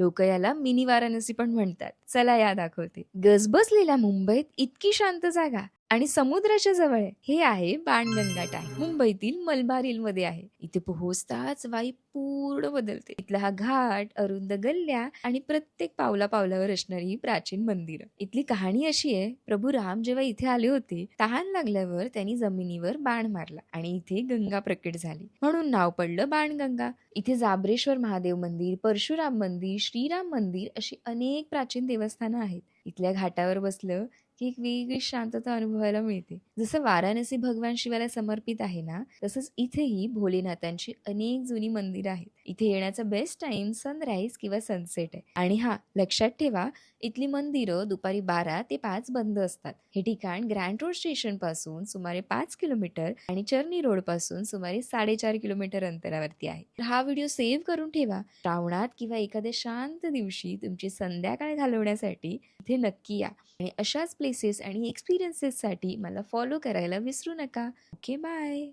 लोक याला मिनी वाराणसी पण म्हणतात. चला या दाखवते. गजबजलेल्या मुंबईत इतकी शांत जागा आणि समुद्राच्या जवळ आहे. हे आहे बाणगंगा टाईम. मुंबईतील मलबार मध्ये आहे. इथे पोहोचताच वाई पूर्ण बदलते. इथला हा घाट, अरुंद गल्ल्या आणि प्रत्येक पावला पावलावर असणारी ही प्राचीन मंदिरं. इथली कहाणी अशी आहे, प्रभू राम जेव्हा इथे आले होते, तहान लागल्यावर त्यांनी जमिनीवर बाण मारला आणि इथे गंगा प्रकट झाली, म्हणून नाव पडलं बाणगंगा. इथे जाबरेश्वर महादेव मंदिर, परशुराम मंदिर, श्रीराम मंदिर अशी अनेक प्राचीन देवस्थानं आहेत. इथल्या घाटावर बसलं की एक वेगळी शांतता अनुभवायला मिळते. जसं वाराणसी भगवान शिवाला समर्पित आहे ना, तसंच इथेही भोलेनाथांची अनेक जुनी मंदिरं आहेत. इथे येण्याचा बेस्ट टाइम सनराईज किंवा सनसेट आहे. आणि हा लक्षात ठेवा, इथली मंदिरं दुपारी 12 ते 5 बंद असतात. हे ठिकाण ग्रँड रोड स्टेशन पासून सुमारे 5 किलोमीटर आणि चर्नी रोड पासून सुमारे 4.5 किलोमीटर अंतरावरती आहे. तर हा व्हिडिओ सेव्ह करून ठेवा. श्रावणात किंवा एखाद्या शांत दिवशी तुमची संध्याकाळ घालवण्यासाठी इथे नक्की या. आणि अशाच प्लेसेस आणि एक्सपिरियन्सेससाठी मला फॉलो करायला विसरू नका. Okay, bye.